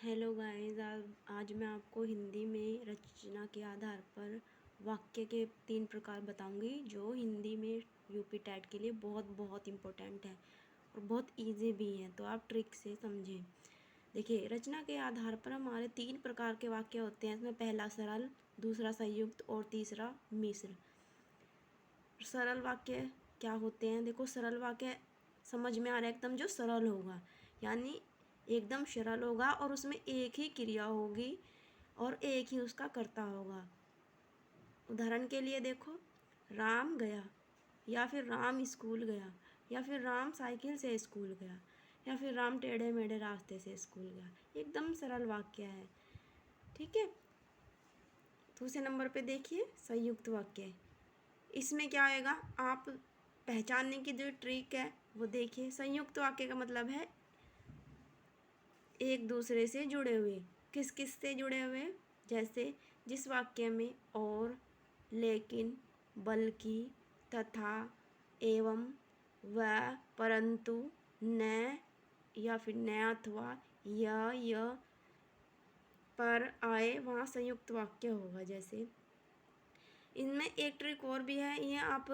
Hello guys, आज मैं आपको हिंदी में रचना के आधार पर वाक्य के 3 प्रकार बताऊंगी जो हिंदी में यूपी टेट के लिए बहुत बहुत इम्पोर्टेंट है और बहुत इजी भी है। तो आप ट्रिक से समझें। देखिए, रचना के आधार पर हमारे 3 प्रकार के वाक्य होते हैं। इसमें पहला सरल, दूसरा संयुक्त और तीसरा मिश्र। सरल वाक्य क्या होते हैं? देखो, सरल वाक्य समझ में आ रहा है एकदम, जो सरल होगा यानी एकदम सरल होगा और उसमें एक ही क्रिया होगी और एक ही उसका कर्ता होगा। उदाहरण के लिए देखो, राम गया, या फिर राम स्कूल गया, या फिर राम साइकिल से स्कूल गया, या फिर राम टेढ़े मेढ़े रास्ते से स्कूल गया। एकदम सरल वाक्य है, ठीक है। दूसरे नंबर पे देखिए संयुक्त वाक्य। इसमें क्या आएगा, आप पहचानने की जो ट्रिक है वो देखिए। संयुक्त वाक्य का मतलब है एक दूसरे से जुड़े हुए। किस किस से जुड़े हुए? जैसे जिस वाक्य में और, लेकिन, बल्कि, तथा, एवं, व, परंतु, न, या फिर न, अथवा, यह पर आए, वहाँ संयुक्त वाक्य होगा। जैसे इनमें एक ट्रिक और भी है, ये आप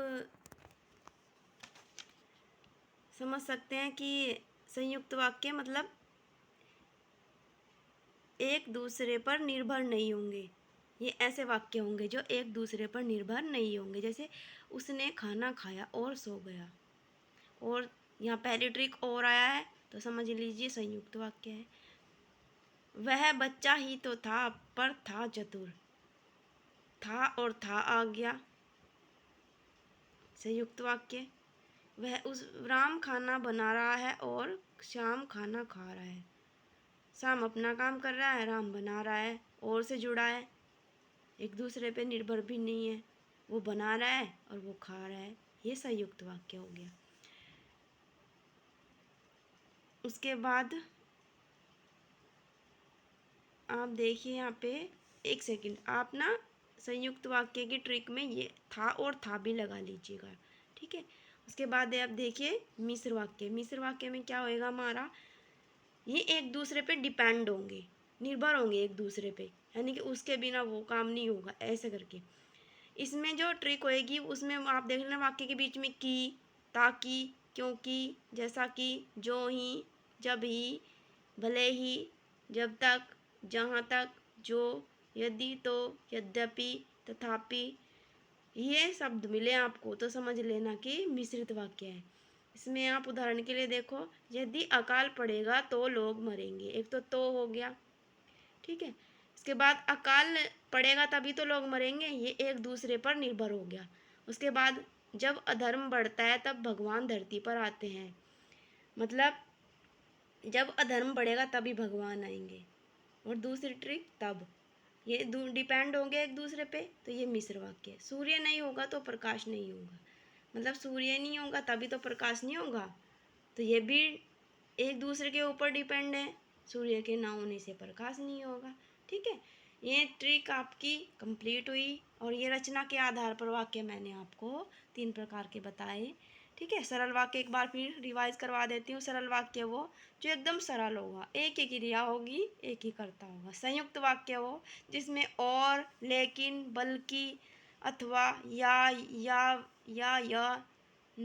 समझ सकते हैं कि संयुक्त वाक्य मतलब एक दूसरे पर निर्भर नहीं होंगे। ये ऐसे वाक्य होंगे जो एक दूसरे पर निर्भर नहीं होंगे। जैसे उसने खाना खाया और सो गया। और यहाँ पहली ट्रिक और आया है तो समझ लीजिए संयुक्त वाक्य है। वह बच्चा ही तो था पर था चतुर। था और था आ गया, संयुक्त वाक्य। वह उस राम खाना बना रहा है और श्याम खाना खा रहा है। श्याम अपना काम कर रहा है, राम बना रहा है, और से जुड़ा है, एक दूसरे पे निर्भर भी नहीं है। वो बना रहा है और वो खा रहा है। ये संयुक्त वाक्य हो गया। उसके बाद आप देखिए यहाँ पे, एक सेकंड, आप ना संयुक्त वाक्य की ट्रिक में ये था और था भी लगा लीजिएगा, ठीक है। उसके बाद आप देखिए मिश्र वाक्य। मिश्र वाक्य में क्या होएगा हमारा, ये एक दूसरे पे डिपेंड होंगे, निर्भर होंगे एक दूसरे पे, यानी कि उसके बिना वो काम नहीं होगा, ऐसे करके। इसमें जो ट्रिक होएगी उसमें आप देख लेना, वाक्य के बीच में की, ताकि, क्योंकि, जैसा कि, जो ही, जब ही, भले ही, जब तक, जहाँ तक, जो, यदि, तो, यद्यपि, तथापि, ये शब्द मिले आपको तो समझ लेना कि मिश्रित वाक्य है। इसमें आप उदाहरण के लिए देखो, यदि अकाल पड़ेगा तो लोग मरेंगे। एक तो हो गया, ठीक है। इसके बाद अकाल पड़ेगा तभी तो लोग मरेंगे, ये एक दूसरे पर निर्भर हो गया। उसके बाद जब अधर्म बढ़ता है तब भगवान धरती पर आते हैं, मतलब जब अधर्म बढ़ेगा तभी भगवान आएंगे। और दूसरी ट्रिक, तब, ये डिपेंड होंगे एक दूसरे पे, तो ये मिश्र वाक्य है। सूर्य नहीं होगा तो प्रकाश नहीं होगा, मतलब सूर्य नहीं होगा तभी तो प्रकाश नहीं होगा, तो ये भी एक दूसरे के ऊपर डिपेंड है। सूर्य के ना होने से प्रकाश नहीं होगा, ठीक है। ये ट्रिक आपकी कंप्लीट हुई और ये रचना के आधार पर वाक्य मैंने आपको 3 प्रकार के बताए, ठीक है। सरल वाक्य एक बार फिर रिवाइज करवा देती हूँ। सरल वाक्य वो जो एकदम सरल होगा, एक ही क्रिया होगी, एक ही कर्ता होगा। संयुक्त वाक्य वो जिसमें और, लेकिन, बल्कि, अथवा, या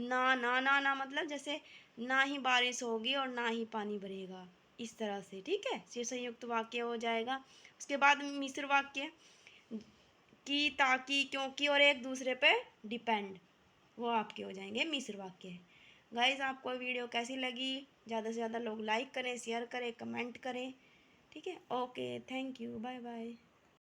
ना मतलब जैसे ना ही बारिश होगी और ना ही पानी भरेगा, इस तरह से, ठीक है। ये संयुक्त वाक्य हो जाएगा। उसके बाद मिश्र वाक्य, की, ताकि, क्योंकि और एक दूसरे पे डिपेंड, वो आपके हो जाएंगे मिश्र वाक्य। गाइस, आपको वीडियो कैसी लगी? ज़्यादा से ज़्यादा लोग लाइक करें, शेयर करें, कमेंट करें, ठीक है। Okay, thank you, bye bye.